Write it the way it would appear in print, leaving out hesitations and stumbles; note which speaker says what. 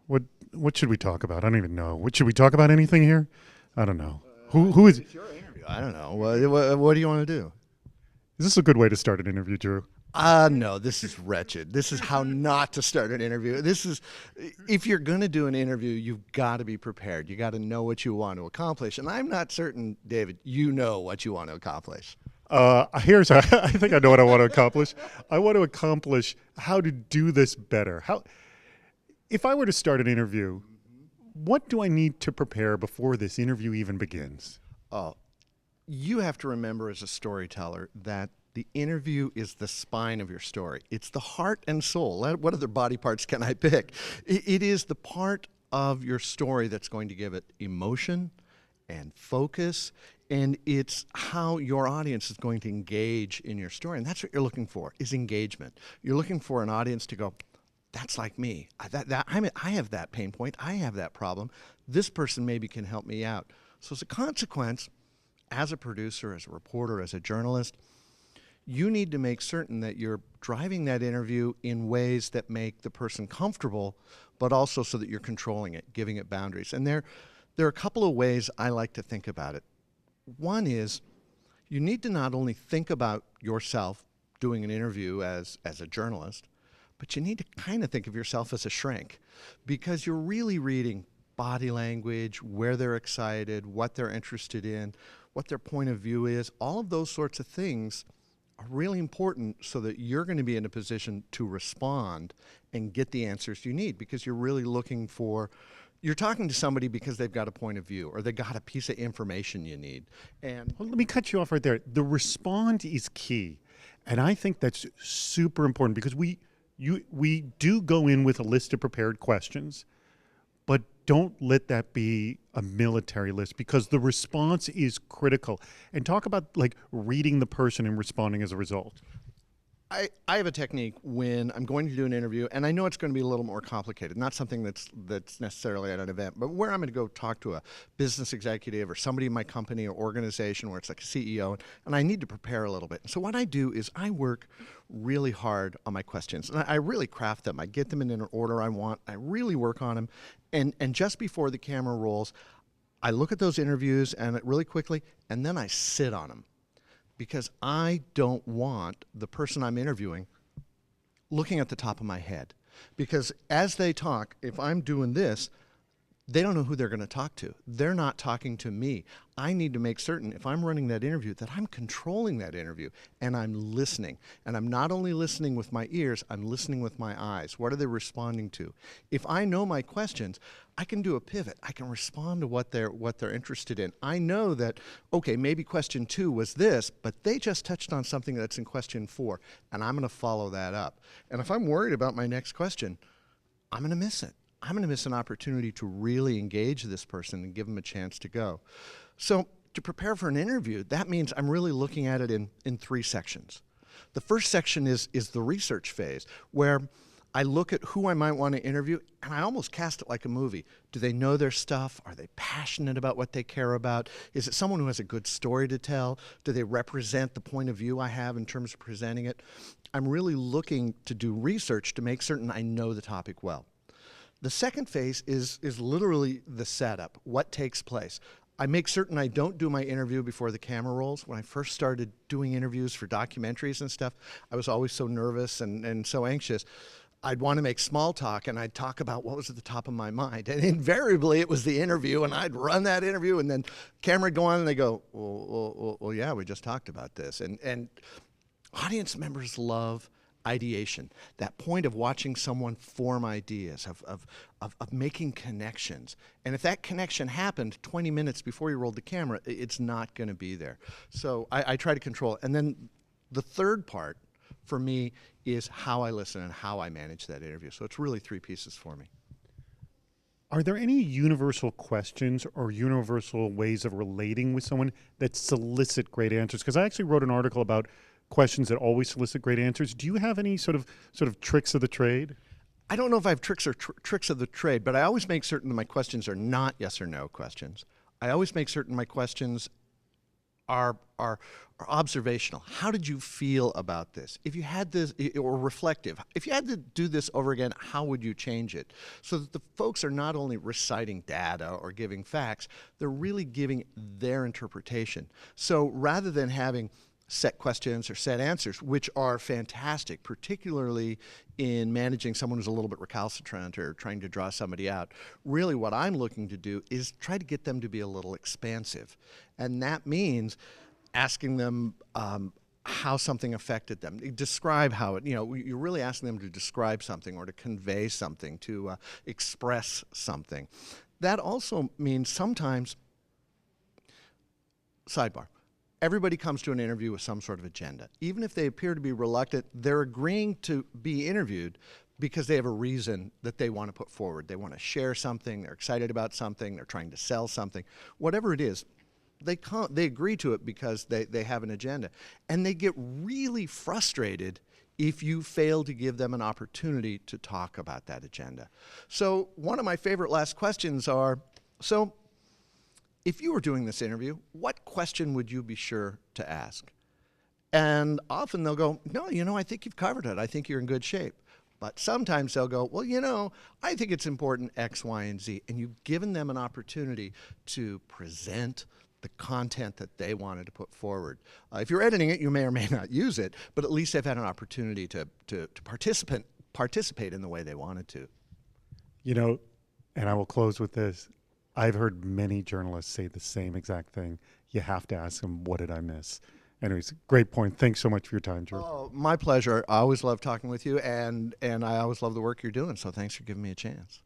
Speaker 1: What what should we talk about? I don't even know. What should we talk about? Anything here? I don't know. Who is?
Speaker 2: It's your interview. I don't know. What do you want to do?
Speaker 1: Is this a good way to start an interview, Drew?
Speaker 2: No, this is wretched. This is how not to start an interview. This is, if you're going to do an interview, you've got to be prepared. You got to know what you want to accomplish. And I'm not certain, David, you know what you want to accomplish.
Speaker 1: Here's I think I know what I want to accomplish. I want to accomplish how to do this better. If I were to start an interview, what do I need to prepare before this interview even begins?
Speaker 2: Oh, you have to remember as a storyteller that the interview is the spine of your story. It's the heart and soul. What other body parts can I pick? It is the part of your story that's going to give it emotion and focus, and it's how your audience is going to engage in your story. And that's what you're looking for, is engagement. You're looking for an audience to go, that's like me. I have that pain point. I have that problem. This person maybe can help me out. So as a consequence, as a producer, as a reporter, as a journalist, you need to make certain that you're driving that interview in ways that make the person comfortable, but also so that you're controlling it, giving it boundaries. And there are a couple of ways I like to think about it. One is you need to not only think about yourself doing an interview as a journalist, but you need to kind of think of yourself as a shrink, because you're really reading body language, where they're excited, what they're interested in, what their point of view is. All of those sorts of things are really important so that you're going to be in a position to respond and get the answers you need, because you're really looking for, you're talking to somebody because they've got a point of view or they got a piece of information you need. And
Speaker 1: Well, let me cut you off right there. The respond is key. And I think that's super important because we do go in with a list of prepared questions, but don't let that be a military list, because the response is critical. And talk about like reading the person and responding as a result.
Speaker 2: I have a technique when I'm going to do an interview, and I know it's going to be a little more complicated, not something that's necessarily at an event, but where I'm going to go talk to a business executive or somebody in my company or organization where it's like a CEO, and I need to prepare a little bit. So what I do is I work really hard on my questions, and I really craft them. I get them in an order I want. I really work on them, and just before the camera rolls, I look at those interviews and really quickly, and then I sit on them, because I don't want the person I'm interviewing looking at the top of my head. Because as they talk, if I'm doing this, they don't know who they're going to talk to. They're not talking to me. I need to make certain, if I'm running that interview, that I'm controlling that interview and I'm listening. And I'm not only listening with my ears, I'm listening with my eyes. What are they responding to? If I know my questions, I can do a pivot. I can respond to what they're interested in. I know that, okay, maybe question 2 was this, but they just touched on something that's in question 4, and I'm going to follow that up. And if I'm worried about my next question, I'm going to miss it. I'm going to miss an opportunity to really engage this person and give them a chance to go. So to prepare for an interview, that means I'm really looking at it in 3 sections. The first section is the research phase, where I look at who I might want to interview, and I almost cast it like a movie. Do they know their stuff? Are they passionate about what they care about? Is it someone who has a good story to tell? Do they represent the point of view I have in terms of presenting it? I'm really looking to do research to make certain I know the topic well. The second phase is literally the setup, what takes place. I make certain I don't do my interview before the camera rolls. When I first started doing interviews for documentaries and stuff, I was always so nervous and so anxious. I'd want to make small talk, and I'd talk about what was at the top of my mind. And invariably, it was the interview, and I'd run that interview, and then camera would go on, and they go, well, yeah, we just talked about this. And audience members love ideation, that point of watching someone form ideas, of making connections. And if that connection happened 20 minutes before you rolled the camera, it's not going to be there. So I try to control it. And then the third part for me is how I listen and how I manage that interview. So it's really 3 pieces for me.
Speaker 1: Are there any universal questions or universal ways of relating with someone that solicit great answers? Because I actually wrote an article about questions that always solicit great answers. Do you have any sort of tricks of the trade?
Speaker 2: I don't know if I have tricks or tricks of the trade, but I always make certain that my questions are not yes or no questions. I always make certain my questions are observational. How did you feel about this? If you had this, or reflective, if you had to do this over again, how would you change it? So that the folks are not only reciting data or giving facts, they're really giving their interpretation. So rather than having set questions or set answers, which are fantastic, particularly in managing someone who's a little bit recalcitrant or trying to draw somebody out. Really what I'm looking to do is try to get them to be a little expansive. And that means asking them how something affected them. Describe how it, you're really asking them to describe something or to convey something, to express something. That also means sometimes, sidebar, everybody comes to an interview with some sort of agenda. Even if they appear to be reluctant, they're agreeing to be interviewed because they have a reason that they want to put forward. They want to share something, they're excited about something, they're trying to sell something. Whatever it is, they agree to it because they have an agenda. And they get really frustrated if you fail to give them an opportunity to talk about that agenda. So one of my favorite last questions are, so if you were doing this interview, what question would you be sure to ask? And often they'll go, no, I think you've covered it. I think you're in good shape. But sometimes they'll go, well, I think it's important X, Y, and Z. And you've given them an opportunity to present the content that they wanted to put forward. If you're editing it, you may or may not use it, but at least they've had an opportunity to participate in the way they wanted to.
Speaker 1: And I will close with this. I've heard many journalists say the same exact thing. You have to ask them, what did I miss? Anyways, great point. Thanks so much for your time, Drew.
Speaker 2: Oh, my pleasure. I always love talking with you, and I always love the work you're doing, so thanks for giving me a chance.